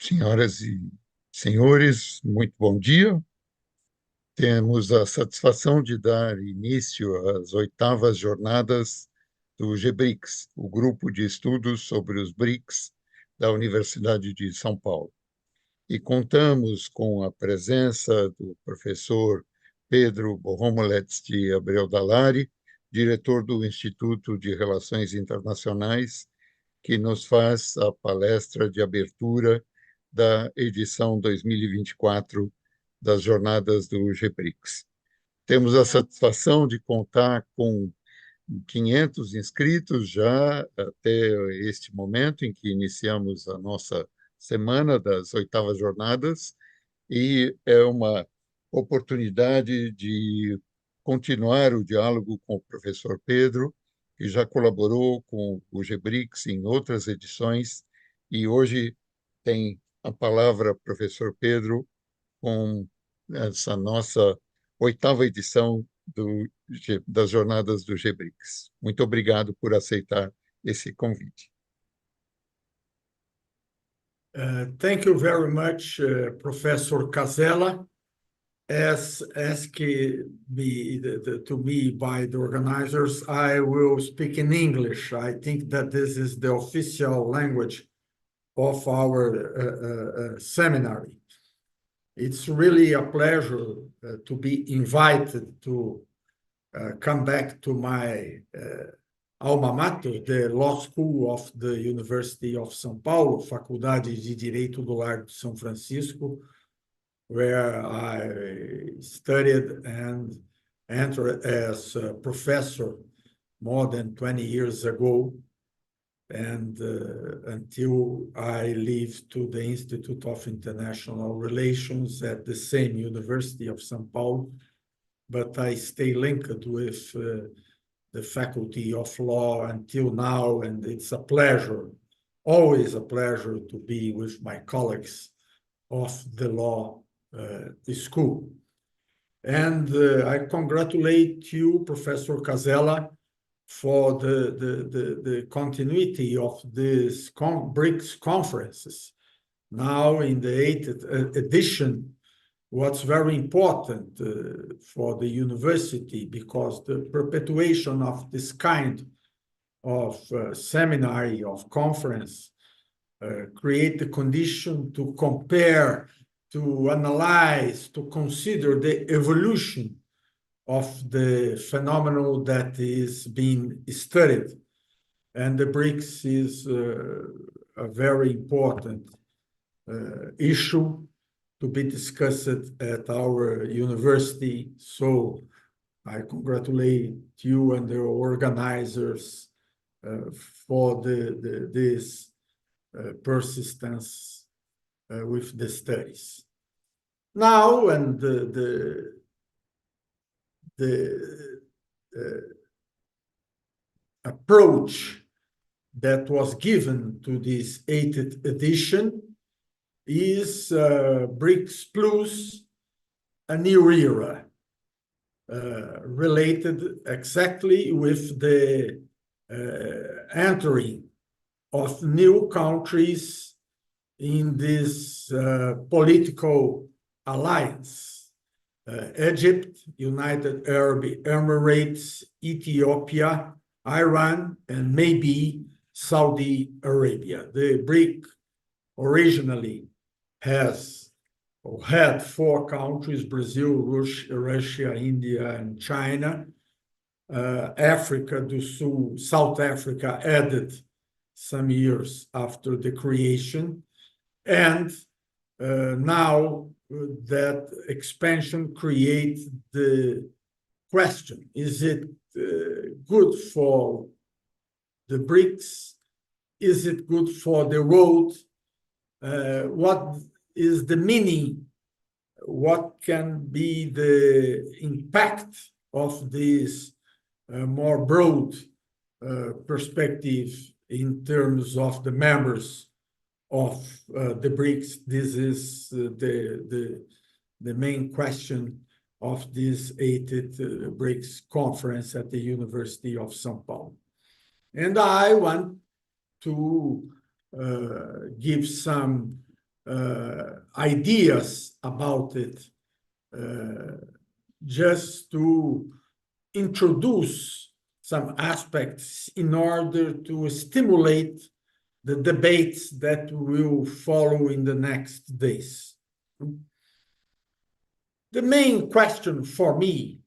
Senhoras e senhores, muito bom dia. Temos a satisfação de dar início às 8ª jornadas do GBRICS, o grupo de estudos sobre os BRICS da Universidade de São Paulo. E contamos com a presença do professor Pedro Bohomoletz de Abreu Dallari, diretor do Instituto de Relações Internacionais, que nos faz a palestra de abertura da edição 2024 das Jornadas do GBRICS. Temos a satisfação de contar com 500 inscritos já até este momento em que iniciamos a nossa semana das 8ª jornadas, e é uma oportunidade de continuar o diálogo com o professor Pedro, que já colaborou com o GBRICS em outras edições, e hoje tem a palavra, professor Pedro, com essa nossa 8ª edição das Jornadas do GBRICS. Muito obrigado por aceitar esse convite. Thank you very much, Professor Casella. As asked to me by the organizers, I will speak in English. I think that this is the official language of our seminary. It's really a pleasure to be invited to come back to my alma mater, the law school of the University of São Paulo, Faculdade de Direito do Largo de São Francisco, where I studied and entered as a professor more than 20 years ago, and until I leave to the Institute of International Relations at the same University of São Paulo, but I stay linked with the Faculty of Law until now, and it's a pleasure, always a pleasure to be with my colleagues of the law school. And I congratulate you, Professor Casella, for the continuity of these BRICS conferences. Now in the 8th edition, what's very important for the university, because the perpetuation of this kind of seminary, of conference, create the condition to compare, to analyze, to consider the evolution of the phenomenon that is being studied. And the BRICS is a very important issue to be discussed at our university. So I congratulate you and the organizers for this persistence with the studies. Now, and the approach that was given to this 8th edition is BRICS Plus, a new era, related exactly with the entering of new countries in this political alliance. Egypt, United Arab Emirates, Ethiopia, Iran, and maybe Saudi Arabia. The BRIC originally had 4 countries: Brazil, Russia, India, and China. Africa do Sul, South Africa added some years after the creation. And now that expansion creates the question, is it good for the BRICS? Is it good for the world? What is the meaning? What can be the impact of this more broad perspective in terms of the members of the BRICS? This is the main question of this 8th BRICS conference at the University of São Paulo. And I want to give some ideas about it, just to introduce some aspects in order to stimulate the debates that will follow in the next days. The main question for me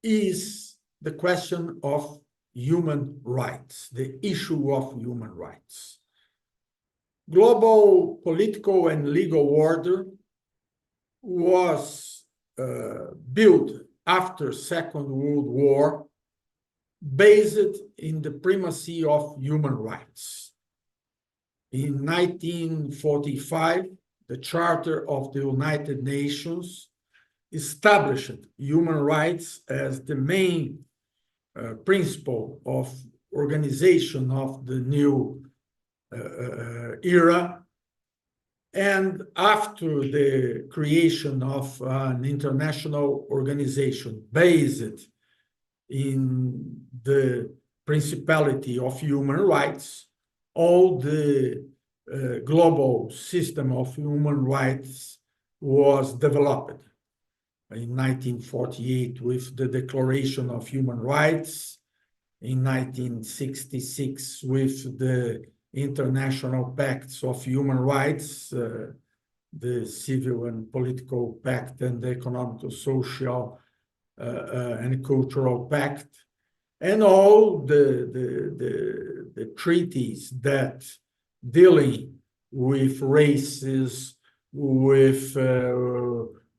is the question of human rights, the issue of human rights. Global political and legal order was built after Second World War based in the primacy of human rights. In 1945, the Charter of the United Nations established human rights as the main principle of organization of the new era. And after the creation of an international organization based in the principality of human rights, all the global system of human rights was developed. In 1948 with the Declaration of Human Rights, in 1966 with the International Pacts of Human Rights, the Civil and Political Pact and the Economic, Social and Cultural Pact, and all the treaties that dealing with races, with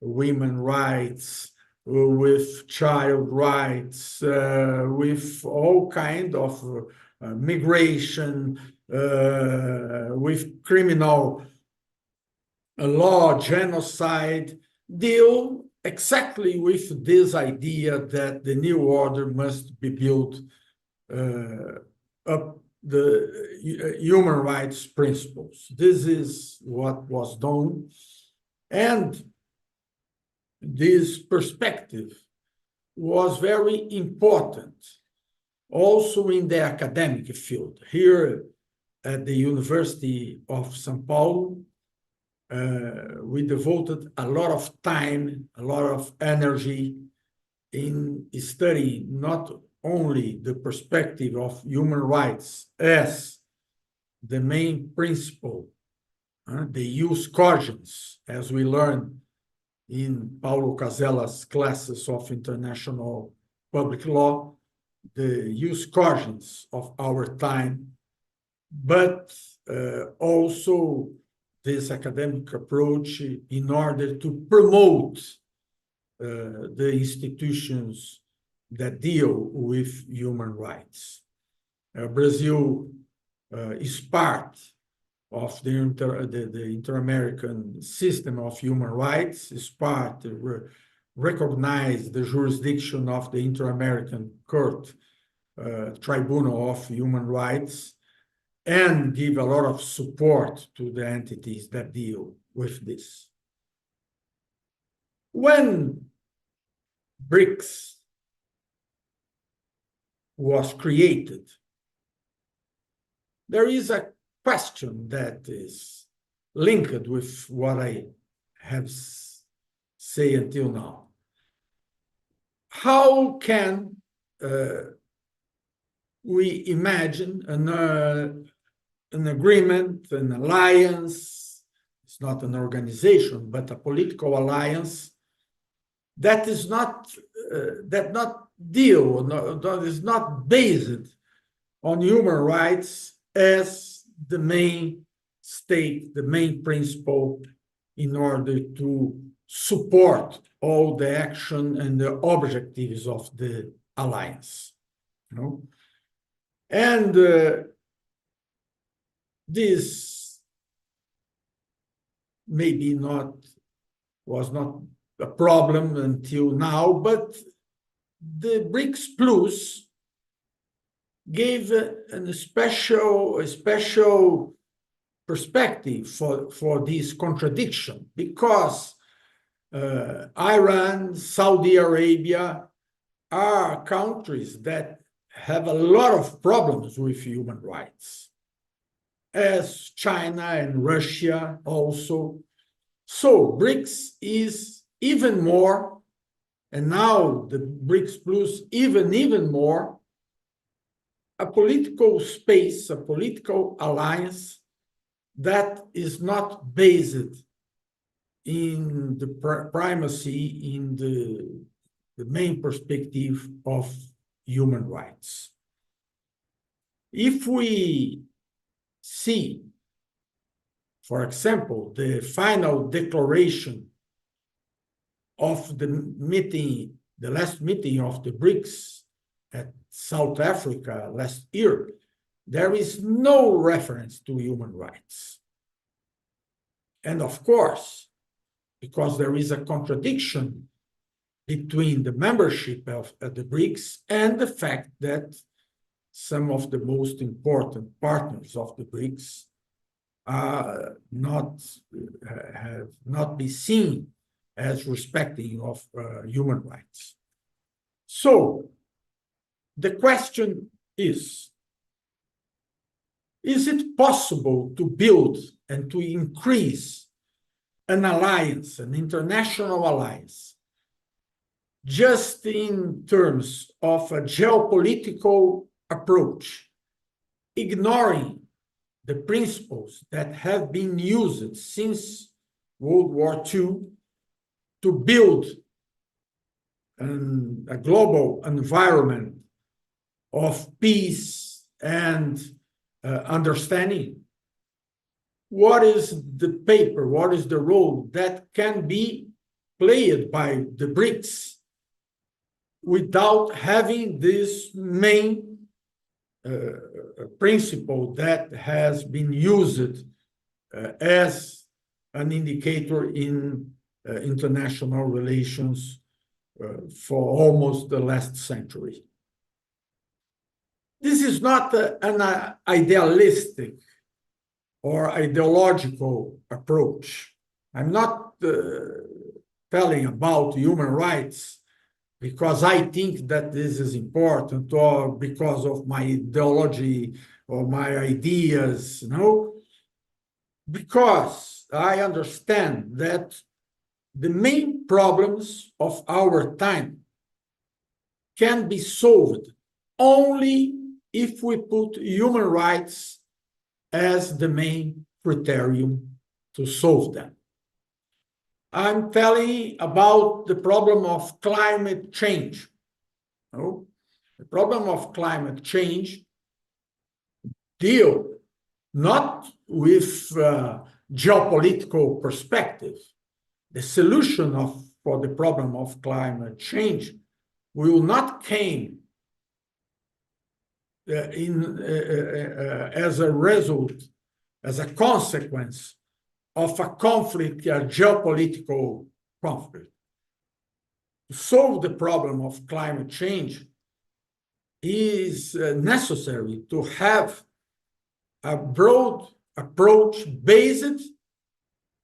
women rights, with child rights, with all kind of migration, with criminal law, genocide, deal exactly with this idea that the new order must be built up the human rights principles. This is what was done. And this perspective was very important also in the academic field. Here at the University of São Paulo, we devoted a lot of time, a lot of energy in studying not only the perspective of human rights as the main principle, the jus cogens, as we learned in Paulo Casella's classes of international public law, the jus cogens of our time, but also this academic approach in order to promote the institutions that deal with human rights. Brazil is part of the Inter-American system of human rights, is part, recognize the jurisdiction of the Inter-American Court, Tribunal of Human Rights, and give a lot of support to the entities that deal with this. When BRICS was created, there is a question that is linked with what I have said until now. How can we imagine an agreement, an alliance, it's not an organization, but a political alliance that is not based on human rights as the main stake, the main principle in order to support all the action and the objectives of the alliance. And this maybe was not a problem until now, but the BRICS Plus gave a special perspective for this contradiction, because Iran, Saudi Arabia are countries that have a lot of problems with human rights. as China and Russia also. So BRICS is even more, and now the BRICS Plus even more, a political space, a political alliance that is not based in the primacy, in the main perspective of human rights. If we see, for example, the final declaration of the meeting, the last meeting of the BRICS at South Africa last year, there is no reference to human rights. And of course, because there is a contradiction between the membership of the BRICS and the fact that some of the most important partners of the BRICS have not been seen as respecting of human rights. So the question is it possible to build and to increase an alliance, an international alliance, just in terms of a geopolitical approach, ignoring the principles that have been used since World War II to build a global environment of peace and understanding? What is the paper, what is the role that can be played by the BRICS without having this main principle that has been used as an indicator in international relations for almost the last century? This is not an idealistic or ideological approach. I'm not telling about human rights because I think that this is important or because of my ideology or my ideas, no? Because I understand that the main problems of our time can be solved only if we put human rights as the main criterion to solve them. I'm telling about the problem of climate change. No? The problem of climate change deal not with geopolitical perspective. The solution for the problem of climate change will not come as a result, as a consequence of a conflict, a geopolitical conflict. To solve the problem of climate change is necessary to have a broad approach based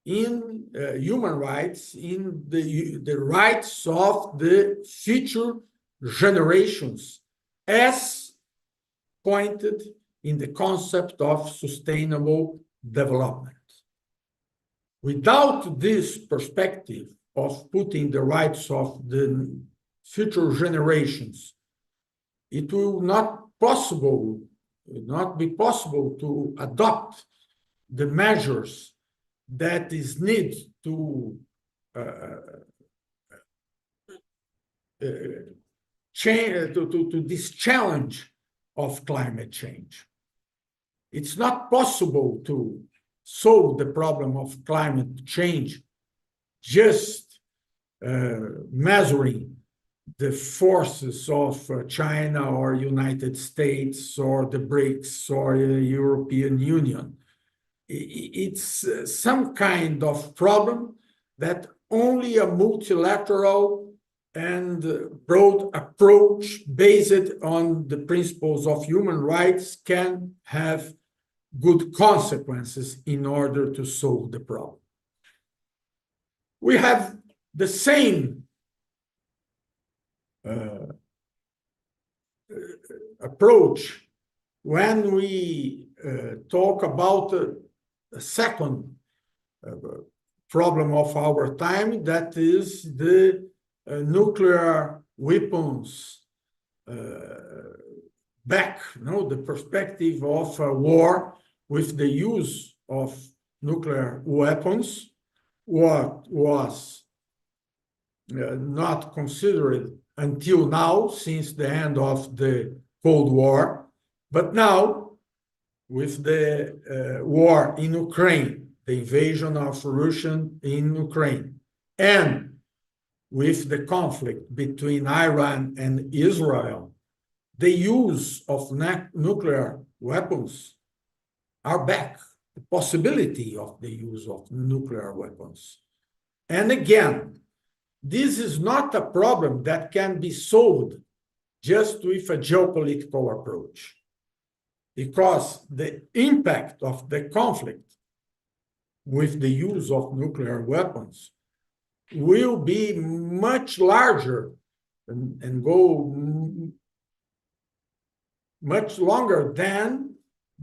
in human rights, in the rights of the future generations, as pointed in the concept of sustainable development. Without this perspective of putting the rights of the future generations, it will not be possible to adopt the measures that is needed to this challenge of climate change. It's not possible to solve the problem of climate change just measuring the forces of China or United States or the BRICS or the European Union. It's some kind of problem that only a multilateral and broad approach based on the principles of human rights can have good consequences in order to solve the problem. We have the same approach when we talk about a second problem of our time, that is the nuclear weapons the perspective of a war with the use of nuclear weapons, what was not considered until now, since the end of the Cold War, but now with the war in Ukraine, the invasion of Russia in Ukraine, and with the conflict between Iran and Israel, the use of nuclear weapons are back, the possibility of the use of nuclear weapons. And again, this is not a problem that can be solved just with a geopolitical approach, because the impact of the conflict with the use of nuclear weapons will be much larger and go much longer than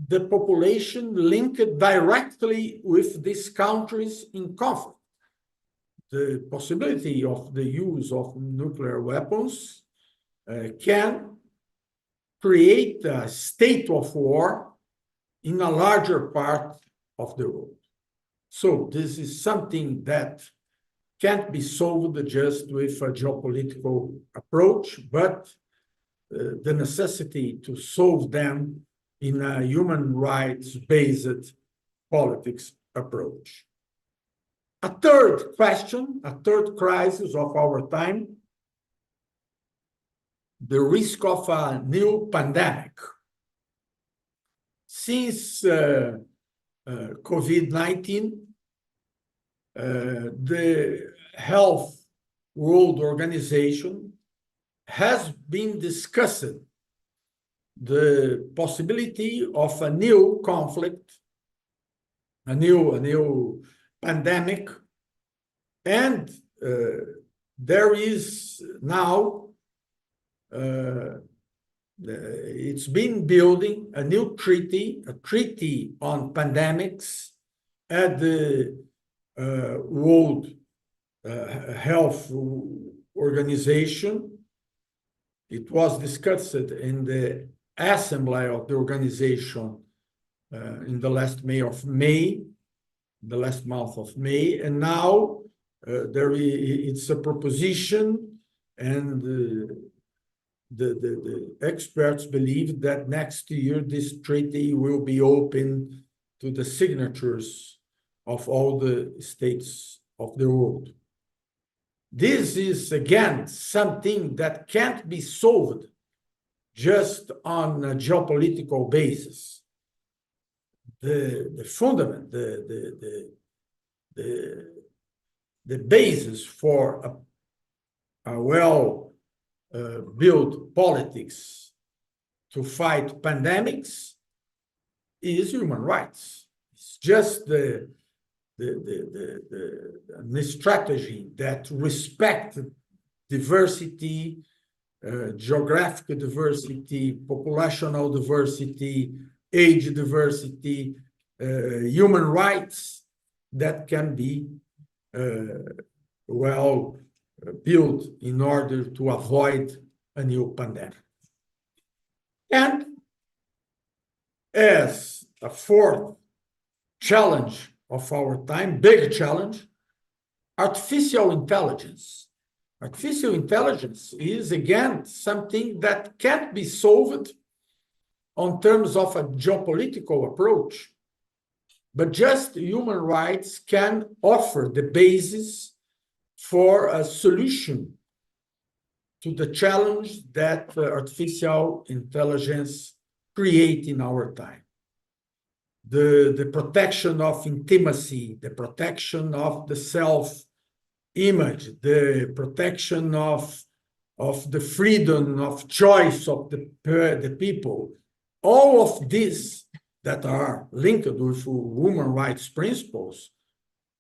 the population linked directly with these countries in conflict. The possibility of the use of nuclear weapons can create a state of war in a larger part of the world. So this is something that can't be solved just with a geopolitical approach, but the necessity to solve them in a human rights-based politics approach. A third question, a third crisis of our time, the risk of a new pandemic. Since COVID-19, the Health World Organization has been discussing the possibility of a new conflict, a new pandemic, and there is now, it's been building a new treaty, a treaty on pandemics at the World Health Organization. It was discussed in the assembly of the organization in the last month of May, and now it's a proposition, and the experts believe that next year this treaty will be open to the signatures of all the states of the world. This is, again, something that can't be solved just on a geopolitical basis. The fundament, the basis for a well-built politics to fight pandemics is human rights. It's just the strategy that respects diversity, geographic diversity, populational diversity, age diversity, human rights, that can be well built in order to avoid a new pandemic. And as a fourth challenge of our time, big challenge, artificial intelligence. Artificial intelligence is, again, something that can't be solved on terms of a geopolitical approach, but just human rights can offer the basis for a solution to the challenge that artificial intelligence creates in our time. The protection of intimacy, the protection of the self-image, the protection of the freedom of choice of the people, all of these that are linked with human rights principles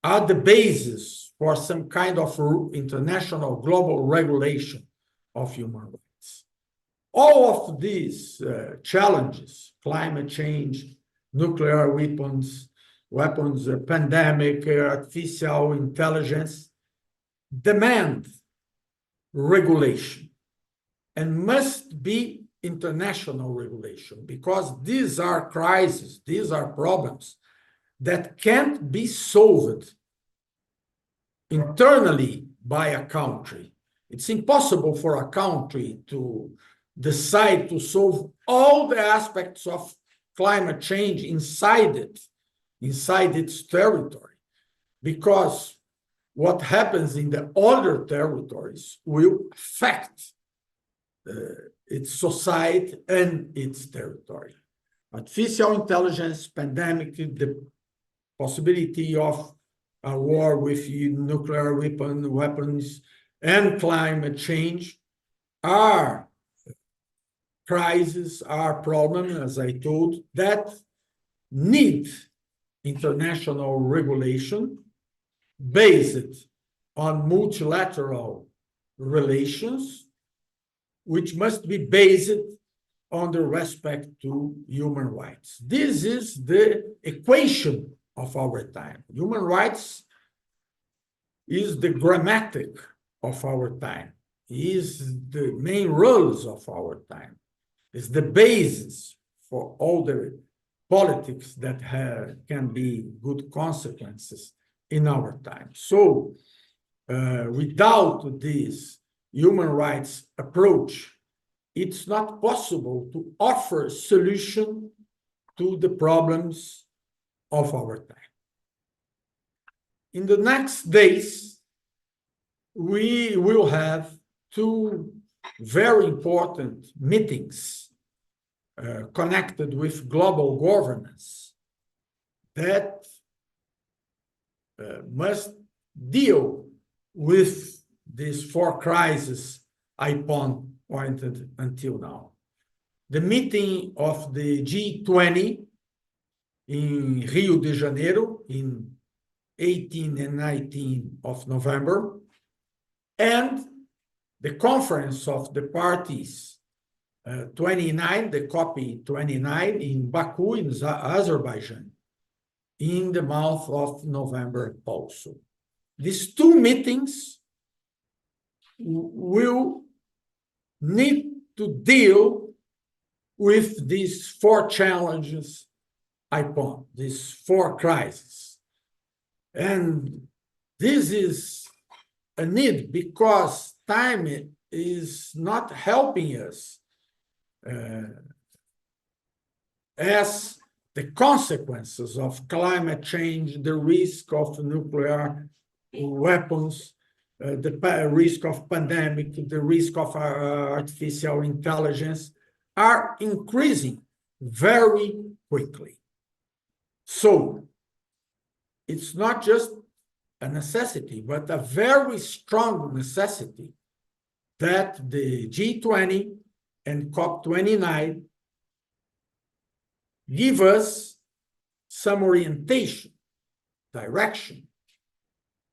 are the basis for some kind of international global regulation of human rights. All of these challenges, climate change, nuclear weapons, pandemic, artificial intelligence, demand regulation and must be international regulation, because these are crises, these are problems that can't be solved internally by a country. It's impossible for a country to decide to solve all the aspects of climate change inside its territory, because what happens in the other territories will affect its society and its territory. Artificial intelligence, pandemic, the possibility of a war with nuclear weapons, and climate change are crises, are problems, as I told, that need international regulation based on multilateral relations, which must be based on the respect to human rights. This is the equation of our time. Human rights is the grammatic of our time, is the main rules of our time, is the basis for all the politics that can be good consequences in our time. So without this human rights approach, it's not possible to offer solution to the problems of our time. In the next days, we will have two very important meetings connected with global governance that must deal with these four crises I pointed until now. The meeting of the G20 in Rio de Janeiro in 18 and 19 of November, and the conference of the parties 29, the copy 29 in Baku in Azerbaijan in the month of November also. These two meetings will need to deal with these four challenges I point, these four crises. And this is a need because time is not helping us as the consequences of climate change, the risk of nuclear weapons, the risk of pandemic, the risk of artificial intelligence are increasing very quickly. So it's not just a necessity, but a very strong necessity that the G20 and COP29 give us some orientation, direction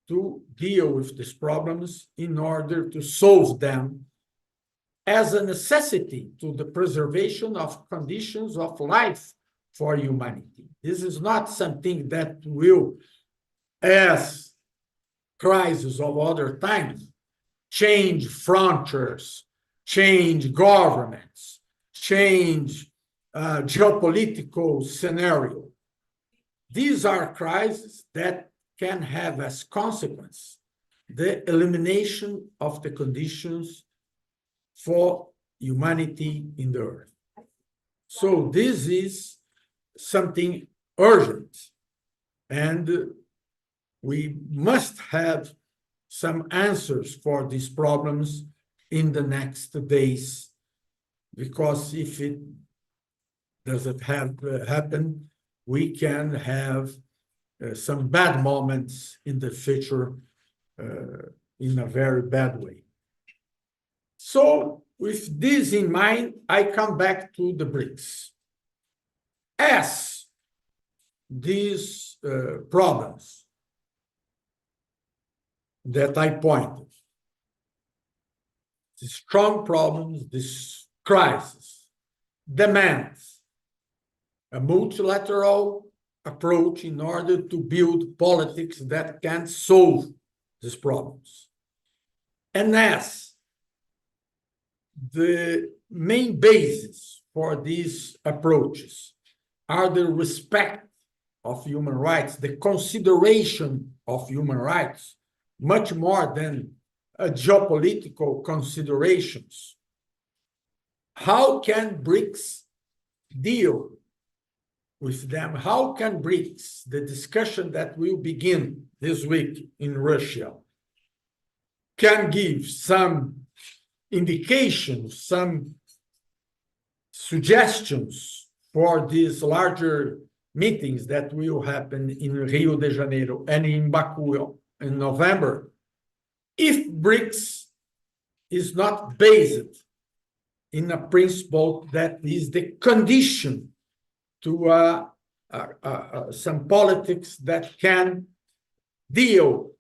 to deal with these problems in order to solve them as a necessity to the preservation of conditions of life for humanity. This is not something that will, as crises of other times, change frontiers, change governments, change geopolitical scenario. These are crises that can have as consequence the elimination of the conditions for humanity in the earth. So this is something urgent, and we must have some answers for these problems in the next days, because if it doesn't happen, we can have some bad moments in the future in a very bad way. So with this in mind, I come back to the BRICS. As these problems that I pointed, the strong problems, this crisis, demands a multilateral approach in order to build politics that can solve these problems. And as the main basis for these approaches are the respect of human rights, the consideration of human rights, much more than geopolitical considerations. How can BRICS deal with them? How can BRICS, the discussion that will begin this week in Russia, can give some indications, some suggestions for these larger meetings that will happen in Rio de Janeiro and in Baku in November, if BRICS is not based in a principle that is the condition to some politics that can deal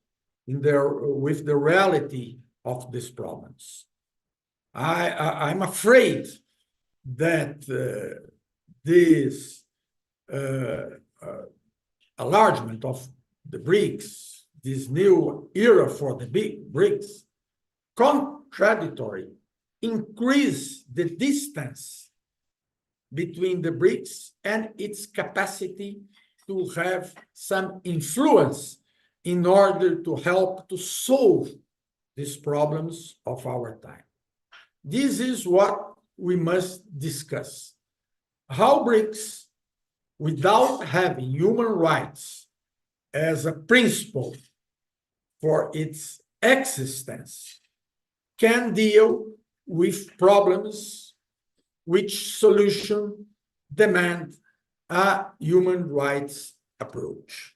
with the reality of these problems. I'm afraid that this enlargement of the BRICS, this new era for the big BRICS, contradictory, increase the distance between the BRICS and its capacity to have some influence in order to help to solve these problems of our time. This is what we must discuss. How BRICS, without having human rights as a principle for its existence, can deal with problems which solution demand a human rights approach.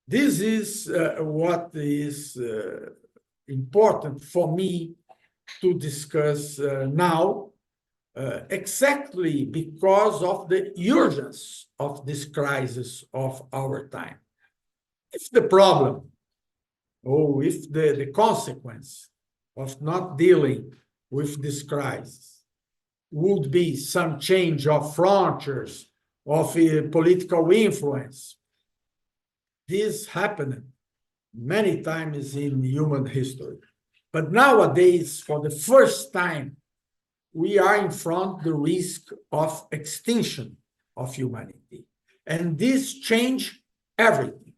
This is what is important for me to discuss now, exactly because of the urgency of this crisis of our time. If the problem, or if the consequence of not dealing with this crisis would be some change of frontiers, of political influence, this happened many times in human history. But nowadays, for the first time, we are in front of the risk of extinction of humanity. And this changed everything.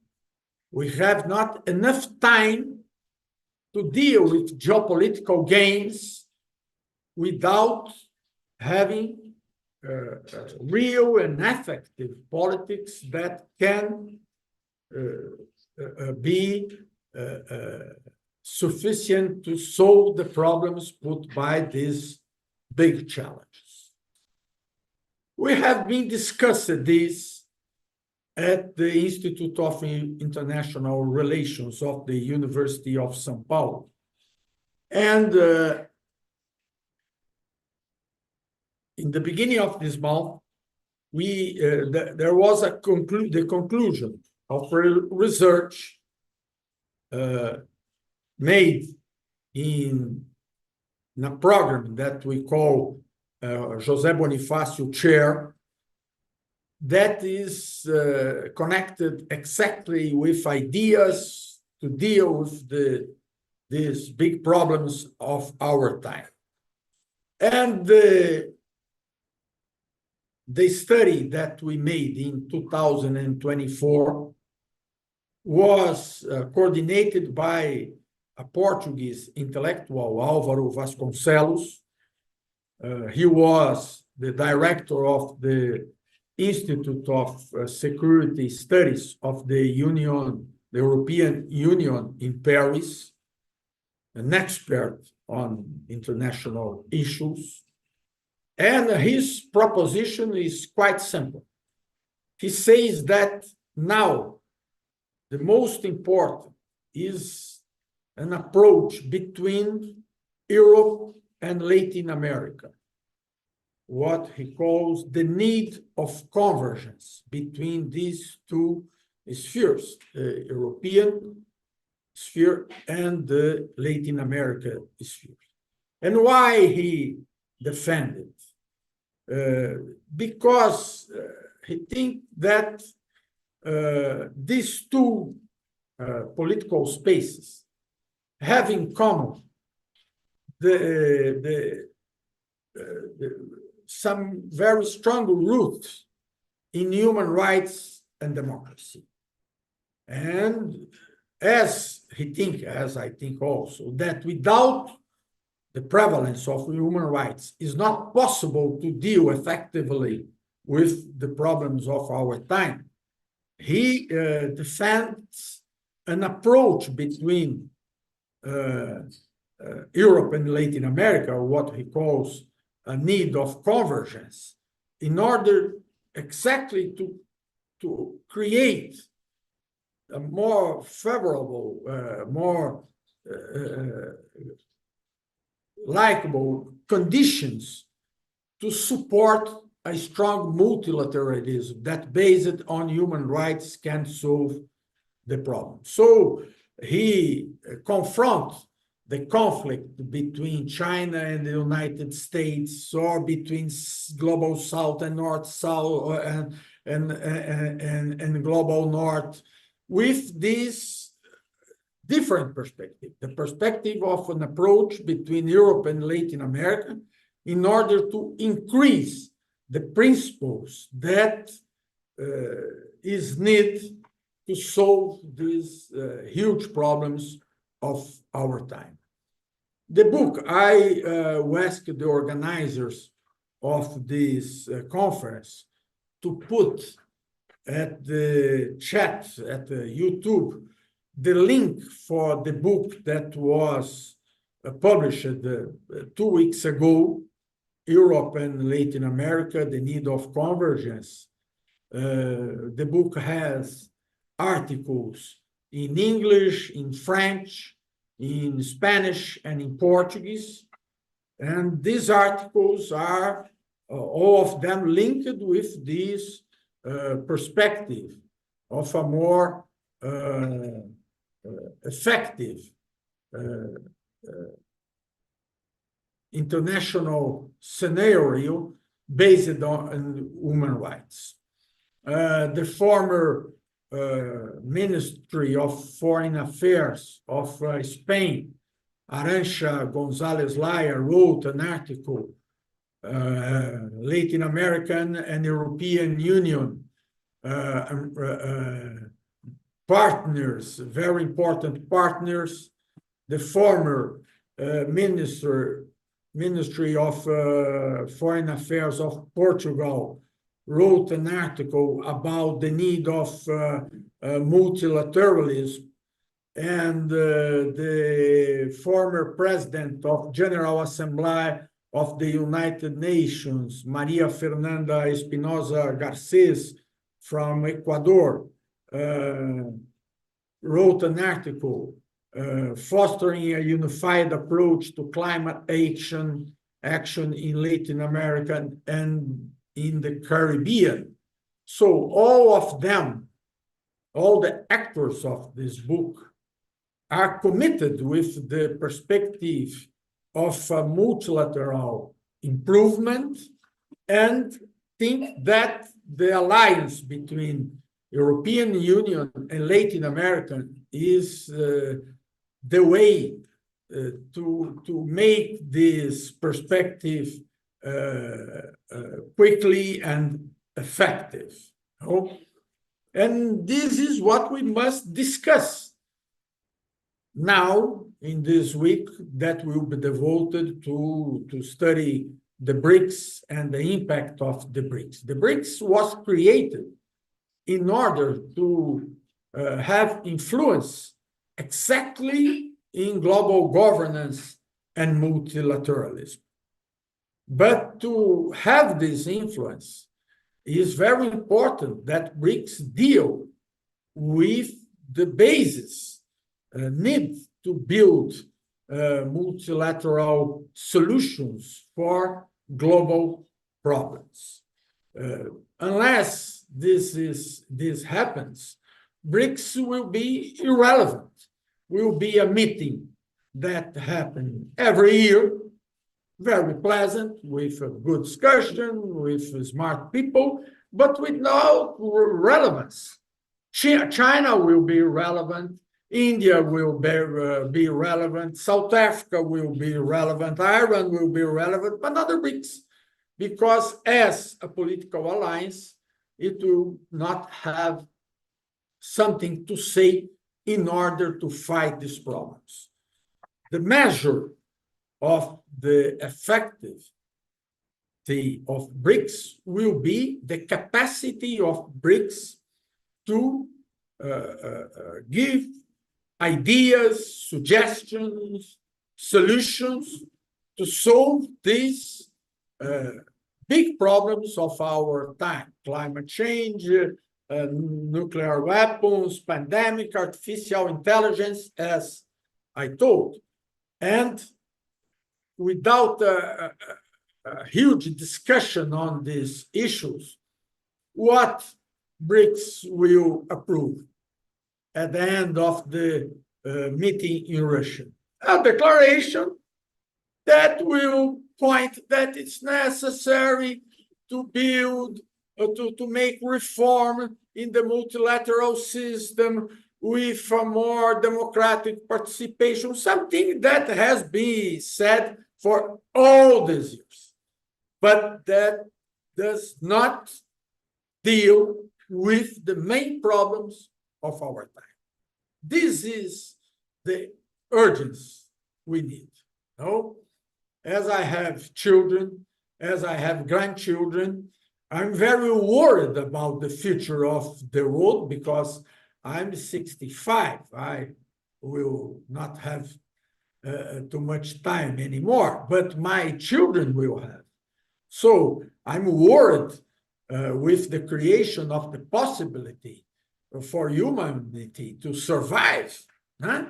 We have not enough time to deal with geopolitical games without having real and effective politics that can be sufficient to solve the problems put by these big challenges. We have been discussing this at the Institute of International Relations of the University of São Paulo. And in the beginning of this month, there was the conclusion of research made in a program that we call José Bonifácio Chair, that is connected exactly with ideas to deal with these big problems of our time. And the study that we made in 2024 was coordinated by a Portuguese intellectual, Álvaro Vasconcelos. He was the director of the Institute of Security Studies of the European Union in Paris, an expert on international issues. And his proposition is quite simple. He says that now the most important is an approach between Europe and Latin America, what he calls the need of convergence between these two spheres, the European sphere and the Latin America sphere. And why he defended? because he thinks that these two political spaces have in common some very strong roots in human rights and democracy. And as he thinks, as I think also, that without the prevalence of human rights, it's not possible to deal effectively with the problems of our time. He defends an approach between Europe and Latin America, or what he calls a need of convergence, in order exactly to create a more favorable, more likable conditions to support a strong multilateralism that, based on human rights, can solve the problem. So he confronts the conflict between China and the United States, or between global South and North South, and global North, with this different perspective, the perspective of an approach between Europe and Latin America, in order to increase the principles that is needed to solve these huge problems of our time. The book, I asked the organizers of this conference to put at the chat, at the YouTube, the link for the book that was published 2 weeks ago, Europe and Latin America, The Need of Convergence. The book has articles in English, in French, in Spanish, and in Portuguese. And these articles are all of them linked with this perspective of a more effective international scenario based on human rights. The former Ministry of Foreign Affairs of Spain, Arantxa González Laya, wrote an article, Latin American and European Union partners, very important partners. The former Ministry of Foreign Affairs of Portugal wrote an article about the need of multilateralism, and the former president of General Assembly of the United Nations, Maria Fernanda Espinosa Garcés from Ecuador, wrote an article fostering a unified approach to climate action in Latin America and in the Caribbean. So all of them, all the actors of this book, are committed with the perspective of a multilateral improvement, and think that the alliance between European Union and Latin America is the way to make this perspective quickly and effective. And this is what we must discuss now in this week that will be devoted to study the BRICS and the impact of the BRICS. The BRICS was created in order to have influence exactly in global governance and multilateralism. But to have this influence, it is very important that BRICS deal with the basis need to build multilateral solutions for global problems. Unless this happens, BRICS will be irrelevant. Will be a meeting that happens every year, very pleasant, with a good discussion, with smart people, but with no relevance. China will be relevant, India will be relevant, South Africa will be relevant, Ireland will be relevant, but not the BRICS, because as a political alliance, it will not have something to say in order to fight these problems. The measure of the effectivity of BRICS will be the capacity of BRICS to give ideas, suggestions, solutions to solve these big problems of our time: climate change, nuclear weapons, pandemic, artificial intelligence, as I told. And without a huge discussion on these issues, what BRICS will approve at the end of the meeting in Russia? A declaration that will point that it's necessary to build, to make reform in the multilateral system with a more democratic participation, something that has been said for all these years, but that does not deal with the main problems of our time. This is the urgency we need. No? As I have children, as I have grandchildren, I'm very worried about the future of the world because I'm 65. I will not have too much time anymore, but my children will have. So I'm worried with the creation of the possibility for humanity to survive. Huh?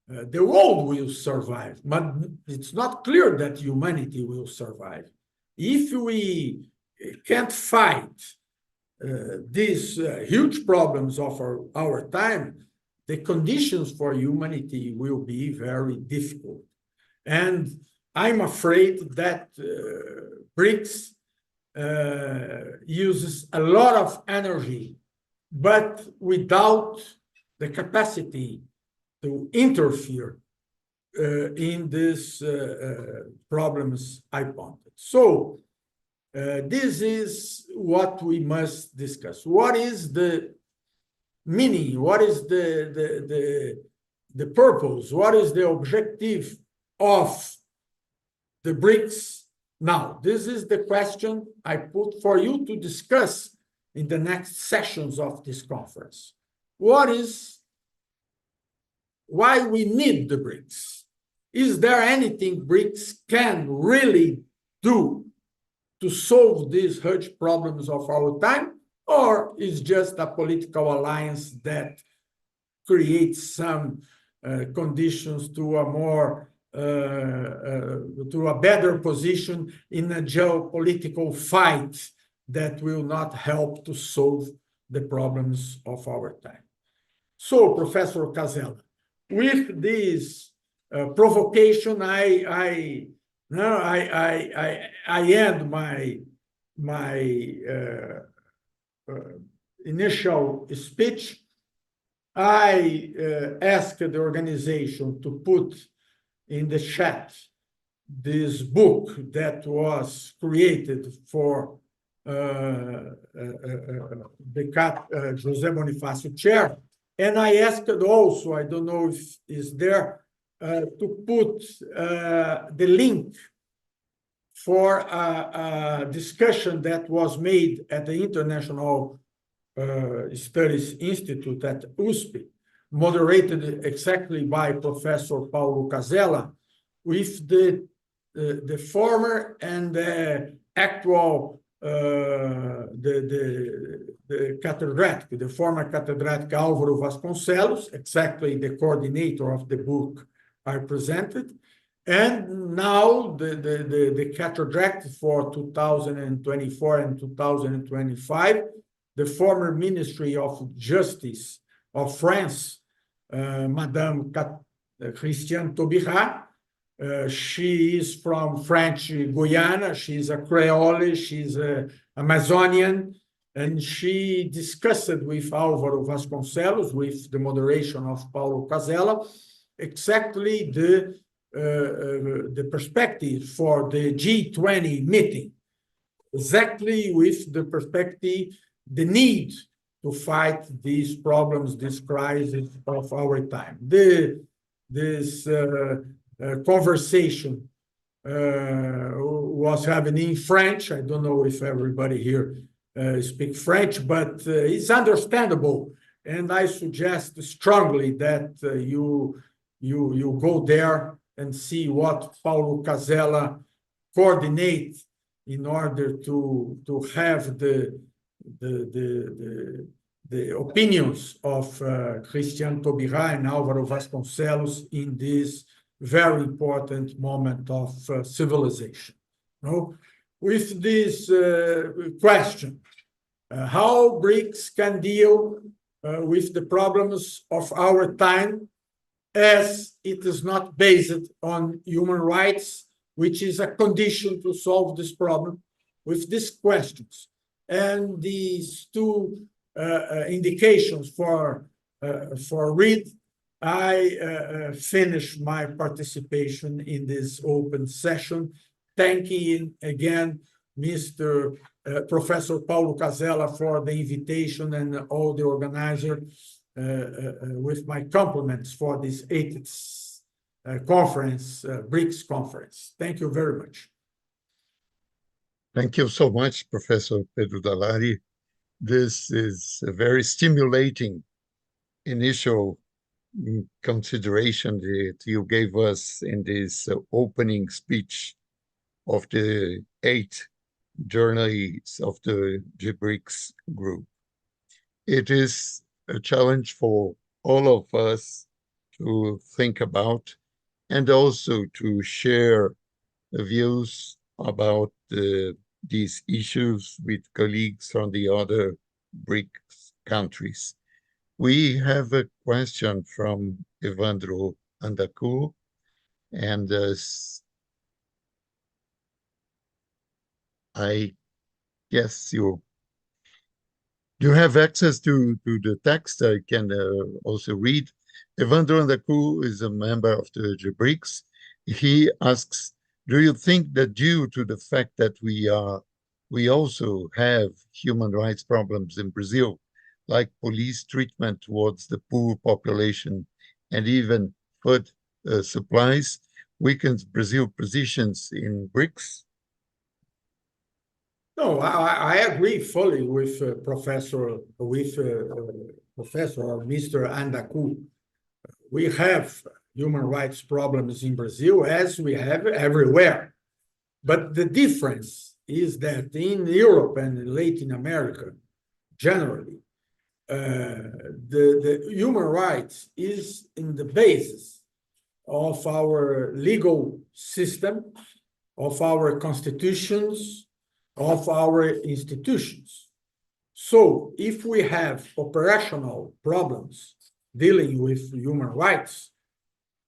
The world will survive, but it's not clear that humanity will survive. If we can't fight these huge problems of our time, the conditions for humanity will be very difficult. And I'm afraid that BRICS uses a lot of energy, but without the capacity to interfere in these problems I pointed. So this is what we must discuss. What is the meaning? What is the purpose? What is the objective of the BRICS now? This is the question I put for you to discuss in the next sessions of this conference. Why we need the BRICS? Is there anything BRICS can really do to solve these huge problems of our time, or is just a political alliance that creates some conditions to a more to a better position in a geopolitical fight that will not help to solve the problems of our time? So, Professor Casella, with this provocation, I end my initial speech. I asked the organization to put in the chat this book that was created for the José Bonifácio Chair. And I asked also, I don't know if it's there, to put the link for a discussion that was made at the International Studies Institute at USP, moderated exactly by Professor Paulo Casella, with the former and the actual the catedrático, the former catedrático Álvaro Vasconcelos, exactly the coordinator of the book I presented, and now the catedrático for 2024 and 2025, the former Ministry of Justice of France, Madame Christiane Taubira, She is from French Guiana. She's a Creole. She's a Amazonian. And she discussed with Álvaro Vasconcelos, with the moderation of Paulo Casella, exactly the perspective for the G20 meeting, exactly with the perspective, the need to fight these problems, this crisis of our time. This conversation was happening in French. I don't know if everybody here speaks French, but it's understandable. And I suggest strongly that you go there and see what Paulo Casella coordinates in order to have the opinions of Christian Taubira and Álvaro Vasconcelos in this very important moment of civilization. No? With this question, how BRICS can deal with the problems of our time, as it is not based on human rights, which is a condition to solve this problem, with these questions. And these two indications for read, I finish my participation in this open session, thanking again Mr. Professor Paulo Casella for the invitation and all the organizers, with my compliments for this 8th conference, BRICS conference. Thank you very much. Thank you so much, Professor Pedro Dallari. This is a very stimulating initial consideration that you gave us in this opening speech of the 8 journeys of the BRICS group. It is a challenge for all of us to think about and also to share views about these issues with colleagues from the other BRICS countries. We have a question from Evandro Andacu, and I guess you have access to the text. I can also read. Evandro Andacu is a member of the BRICS. He asks, do you think that due to the fact that we also have human rights problems in Brazil, like police treatment towards the poor population and even food supplies, weakens Brazil's positions in BRICS? No, I agree fully with Professor Mr. Andacu. We have human rights problems in Brazil, as we have everywhere. But the difference is that in Europe and Latin America, generally, the human rights is in the basis of our legal system, of our constitutions, of our institutions. So if we have operational problems dealing with human rights,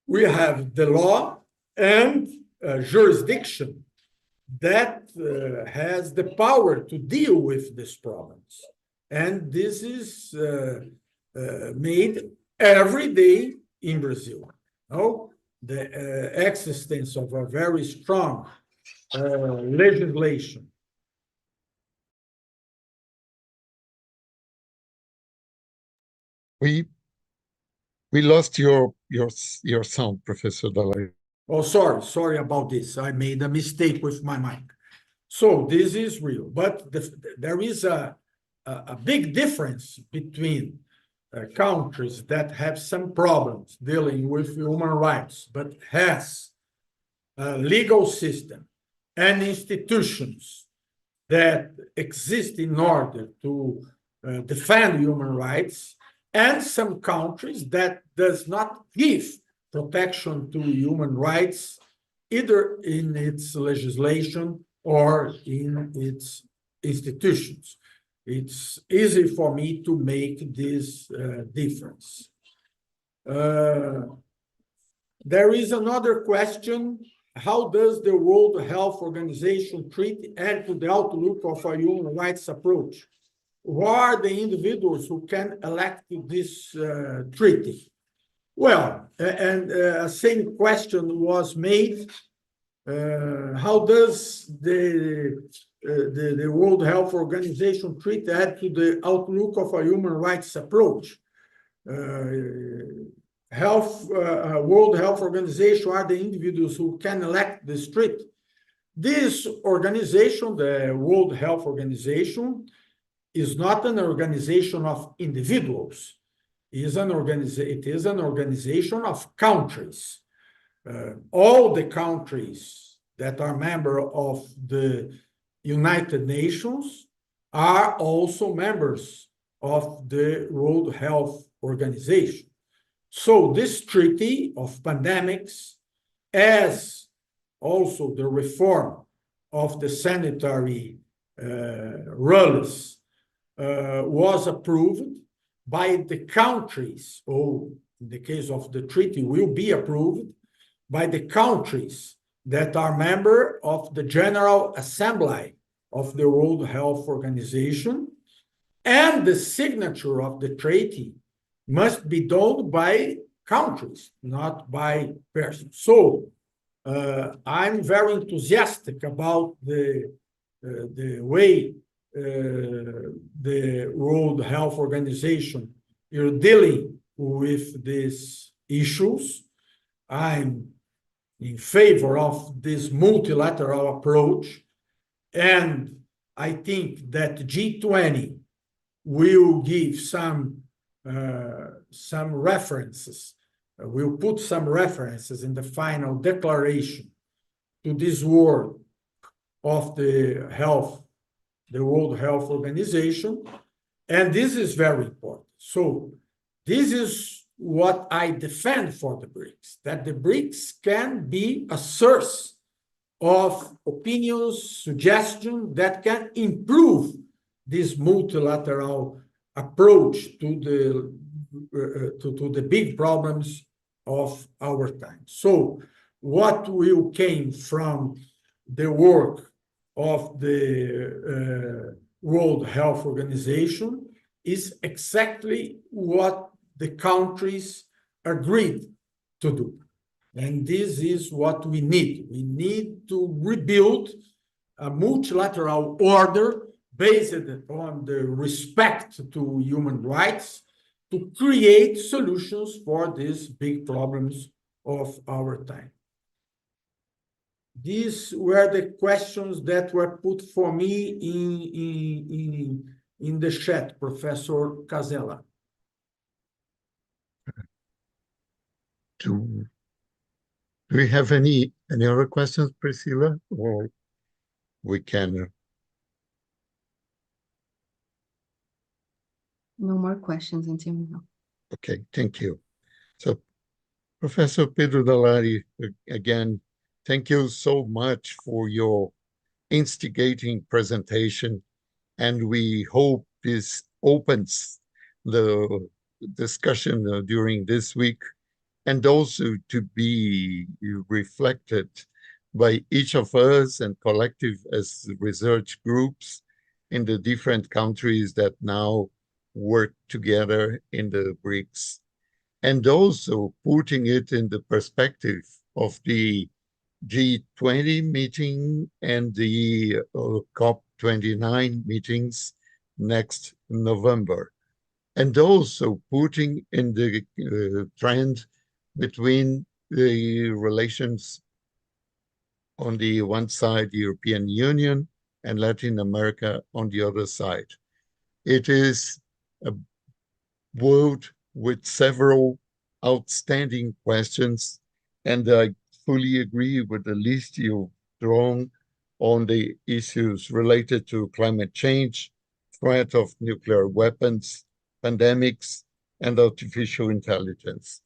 we have the law and jurisdiction that has the power to deal with these problems. And this is made every day in Brazil. No? The existence of a very strong legislation. We lost your sound, Professor Dallari. Oh, sorry about this. I made a mistake with my mic. So this is real, but there is a big difference between countries that have some problems dealing with human rights, but has a legal system and institutions that exist in order to defend human rights, and some countries that does not give protection to human rights, either in its legislation or in its institutions. It's easy for me to make this difference. There is another question. How does the World Health Organization treat add to the outlook of a human rights approach? Who are the individuals who can elect this treaty? Well, and same question was made. How does the World Health Organization treat add to the outlook of a human rights approach? World Health Organization are the individuals who can elect this treaty. This organization, the World Health Organization, is not an organization of individuals. It is an organization of countries. All the countries that are members of the United Nations are also members of the World Health Organization. So this treaty of pandemics, as also the reform of the sanitary rules, was approved by the countries, or in the case of the treaty, will be approved by the countries that are members of the General Assembly of the World Health Organization, and the signature of the treaty must be done by countries, not by persons. So I'm very enthusiastic about the way the World Health Organization is dealing with these issues. I'm in favor of this multilateral approach, and I think that G20 will give some references. We'll put some references in the final declaration to this work of the World Health Organization, and this is very important. So this is what I defend for the BRICS, that the BRICS can be a source of opinions, suggestions that can improve this multilateral approach to the big problems of our time. So what will came from the work of the World Health Organization is exactly what the countries agreed to do. And this is what we need. We need to rebuild a multilateral order based on the respect to human rights to create solutions for these big problems of our time. These were the questions that were put for me in the chat, Professor Casella. Do we have any other questions, Priscilla? Or we can... No more questions until now. Okay, thank you. So, Professor Pedro Dallari, again, thank you so much for your instigating presentation, and we hope this opens the discussion during this week, and also to be reflected by each of us and collective as research groups in the different countries that now work together in the BRICS, and also putting it in the perspective of the G20 meeting and the COP29 meetings next November, and also putting in the trend between the relations on the one side, the European Union, and Latin America on the other side. It is a world with several outstanding questions, and I fully agree with the list you've drawn on the issues related to climate change, threat of nuclear weapons, pandemics, and artificial intelligence.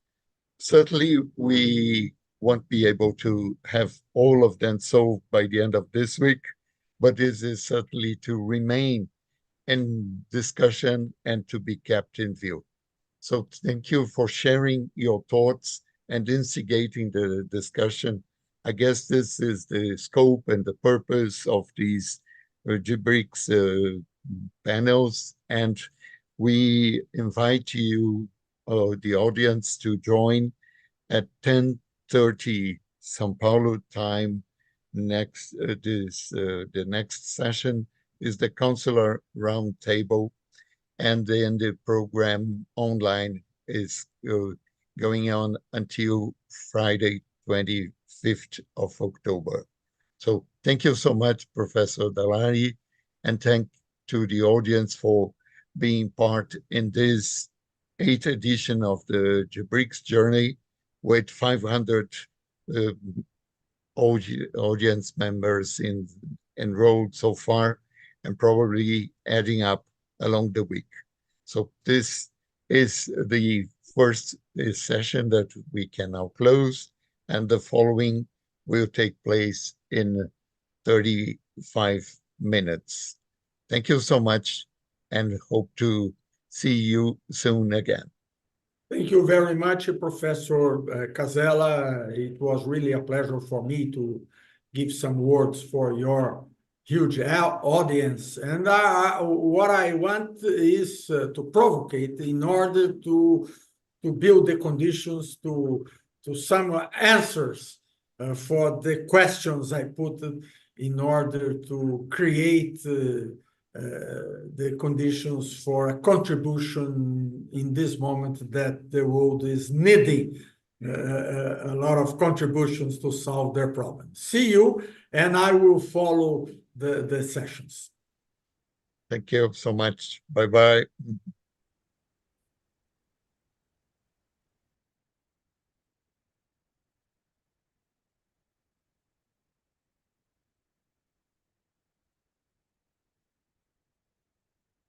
Certainly, we won't be able to have all of them solved by the end of this week, but this is certainly to remain in discussion and to be kept in view. So thank you for sharing your thoughts and instigating the discussion. I guess this is the scope and the purpose of these BRICS panels, and we invite you, the audience, to join at 10:30 São Paulo time. The next session is the Consular Roundtable, and then the program online is going on until Friday, 25th of October. So thank you so much, Professor Dallari, and thank to the audience for being part in this 8th edition of the BRICS journey with 500 audience members enrolled so far, and probably adding up along the week. So this is the first session that we can now close, and the following will take place in 35 minutes. Thank you so much, and hope to see you soon again. Thank you very much, Professor Casella. It was really a pleasure for me to give some words for your huge audience. And what I want is to provocate in order to build the conditions to some answers for the questions I put in order to create the conditions for a contribution in this moment that the world is needing a lot of contributions to solve their problems. See you, and I will follow the sessions. Thank you so much. Bye-bye.